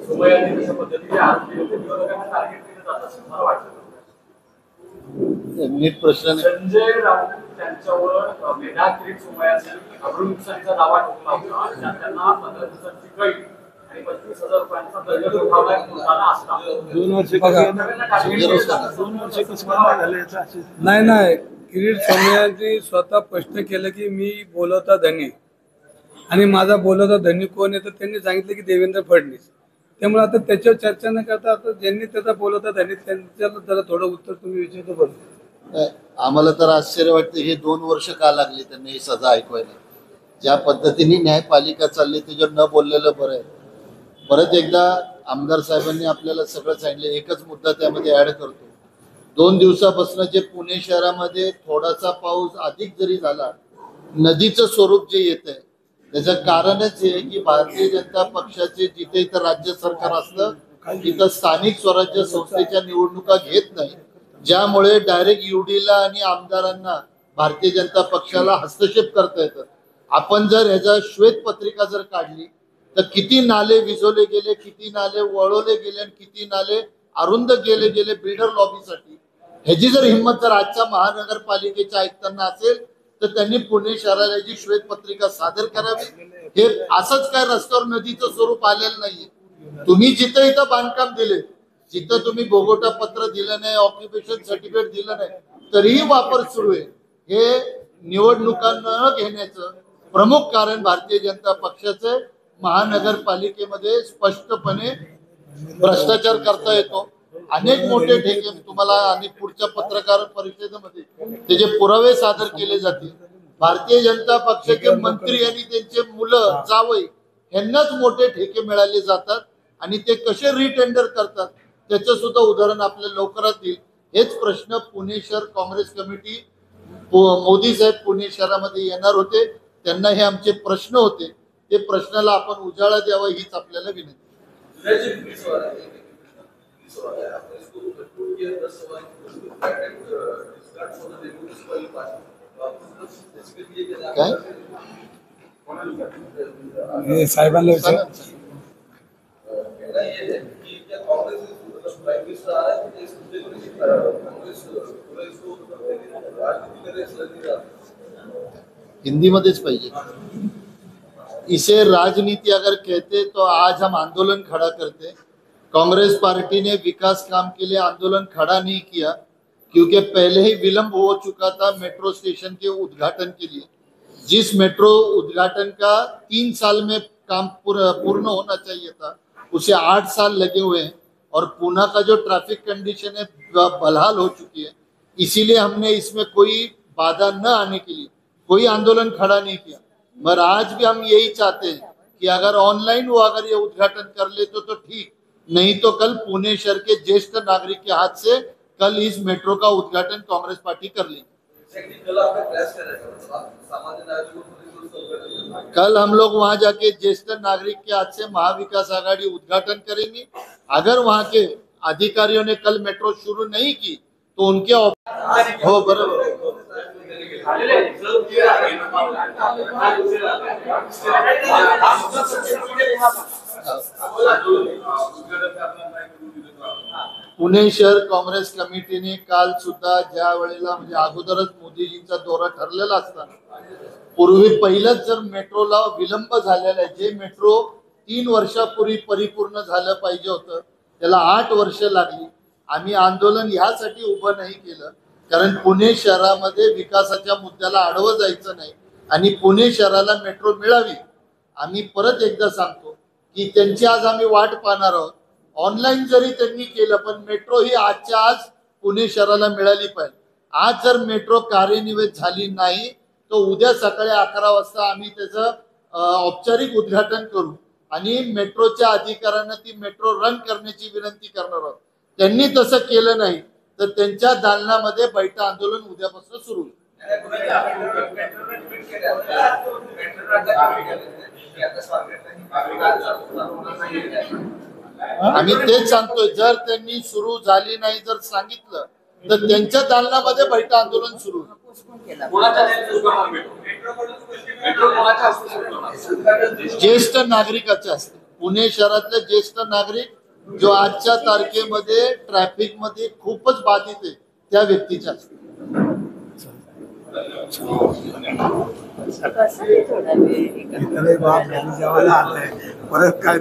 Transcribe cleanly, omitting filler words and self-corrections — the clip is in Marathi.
सोमयाने तशा पद्धतीने आज विरोधकांना टार्गेट केलं जात असं मला वाटतं. नीट प्रश्न. संजय राऊत त्यांच्यावर मेधा किरीट सोमयाने अब्रुनुकसानीचा दावा ठोकला होता आणि त्यांना 15 दिवसांची कैद आणि 35,000 रुपयांचा दंड ठोठावला होताना असता 2 वर्ष नाही किरीट सोमय्यांनी स्वतः स्पष्ट केलं की मी बोलवता धनी आणि माझा बोलवता धनी कोण आहे तर त्यांनी सांगितलं की देवेंद्र फडणवीस. त्यामुळे आता त्याच्यावर चर्चा न करता आता ज्यांनी त्याचा बोलवता धनी त्यांच्याला जरा थोडं उत्तर तुम्ही विचारतो बरं. आम्हाला तर आश्चर्य वाटतं हे 2 वर्ष का लागली त्यांनी ही सजा ऐकवायला. ज्या पद्धतीने न्यायपालिका चालली त्याच्यावर न बोललेलं बरं आहे. परत एकदा आमदार साहेबांनी आपल्याला सगळं सांगितलं. एकच मुद्दा त्यामध्ये ऍड करतो. 2 दिवसापासून जे पुणे शहरामध्ये थोडासा पाऊस अधिक जरी झाला, नदीचं स्वरूप जे येत आहे त्याचं कारणच हे की भारतीय जनता पक्षाचे जिथे इथं राज्य सरकार असतं तिथं स्थानिक स्वराज्य संस्थेच्या निवडणुका घेत नाही, ज्यामुळे डायरेक्ट युडीला आणि आमदारांना भारतीय जनता पक्षाला हस्तक्षेप करता येतं. आपण जर ह्याचा श्वेतपत्रिका जर काढली तर किती नाले विझवले गेले, किती नाले वळवले गेले आणि किती नाले अरुंद केले गेले बिल्डर लॉबीसाठी. ह्याची जर हिंमत जर आजच्या महानगरपालिकेच्या आयुक्तांना असेल तर त्यांनी पुणे शहराला जी श्वेतपत्रिका सादर करावी. हे असंच काय रस्त्यावर नदीचं स्वरूप आलेलं नाहीये. तुम्ही जिथं इथं बांधकाम दिले, जिथं तुम्ही बोगोटा पत्र दिलं नाही, ऑक्युपेशन सर्टिफिकेट दिलं नाही, तरीही वापर सुरू आहे. हे निवडणुका न घेण्याचं प्रमुख कारण भारतीय जनता पक्षाचं महानगरपालिकेमध्ये स्पष्टपणे भ्रष्टाचार करता येतो. अनेक मोठे ठेके तुम्हाला आणि पुढच्या पत्रकार परिषदेमध्ये त्याचे पुरावे सादर केले जातील. भारतीय जनता पक्षाचे मंत्री आणि त्यांचे मुलं जावई यांनाच मोठे ठेके मिळाले जातात आणि ते कसे रिटेंडर करतात त्याचं सुद्धा उदाहरण आपल्याला लवकरात येईल. हेच प्रश्न पुणे शहर काँग्रेस कमिटी मोदी साहेब पुणे शहरामध्ये येणार होते, त्यांना हे आमचे प्रश्न होते. ते प्रश्नाला आपण उजाळा द्यावा हीच आपल्याला विनंती. काय साहेबांना विचार. हिंदी मध्येच पाहिजे. इसे राजनीति अगर कहते तो आज हम आंदोलन खड़ा करते. कांग्रेस पार्टी ने विकास काम के लिए आंदोलन खड़ा नहीं किया क्योंकि पहले ही विलंब हो चुका था मेट्रो स्टेशन के उद्घाटन के लिए. जिस मेट्रो उद्घाटन का 3 साल में काम पूर्ण होना चाहिए था उसे 8 साल लगे हुए हैं और पूना का जो ट्रैफिक कंडीशन है बदहाल हो चुकी है. इसीलिए हमने इसमें कोई बाधा न आने के लिए कोई आंदोलन खड़ा नहीं किया. मगर आज भी हम यही चाहते हैं कि अगर ऑनलाइन वो अगर ये उद्घाटन कर ले तो ठीक, नहीं तो कल पुणे शहर के ज्येष्ठ नागरिक के हाथ से कल इस मेट्रो का उद्घाटन कांग्रेस पार्टी कर लेगी. कल हम लोग वहां जाके ज्येष्ठ नागरिक के हाथ से महाविकास आघाड़ी उद्घाटन करेंगे. अगर वहां के अधिकारियों ने कल मेट्रो शुरू नहीं की तो उनके हो बराबर. पुणे शहर काँग्रेस कमिटीने काल सुद्धा ज्या वेळेला म्हणजे अगोदरच मोदीजींचा दौरा ठरलेला असताना पूर्वी पहिलंच जर मेट्रोला विलंब झालेला आहे. जे मेट्रो 3 वर्षापूर्वी परिपूर्ण झालं पाहिजे होतं त्याला 8 वर्ष लागली. आम्ही आंदोलन ह्यासाठी उभं नाही केलं कारण पुणे शहरामध्ये विकासाच्या मुद्द्याला आडवं जायचं नाही आणि पुणे शहराला मेट्रो मिळावी. आम्ही परत एकदा सांगतो की त्यांची आज आम्ही वाट पाहणार आहोत. ऑनलाईन जरी त्यांनी केलं पण मेट्रो ही आजच्या आज पुणे शहराला मिळाली पाहिजे. आज जर मेट्रो कार्यान्वित झाली नाही तर उद्या सकाळी 11 वाजता आम्ही त्याचं औपचारिक उद्घाटन करू आणि मेट्रोच्या अधिकाऱ्यांना ती मेट्रो रन करण्याची विनंती करणार आहोत. त्यांनी तसं केलं नाही तर त्यांच्या दालनामध्ये बैठक आंदोलन उद्यापासून सुरू होईल. आम्ही तेच सांगतोय जर त्यांनी सुरू झाली नाही जर सांगितलं तर त्यांच्या दालनामध्ये बैठक आंदोलन सुरू होईल. ज्येष्ठ नागरिकाचे असते. पुणे शहरातले ज्येष्ठ नागरिक जो आजच्या तारखेमध्ये ट्रॅफिक मध्ये खूपच बाधित आहे त्या व्यक्तीच्या थोडा वेळ बाप घरी जेवायला आलाय परत काय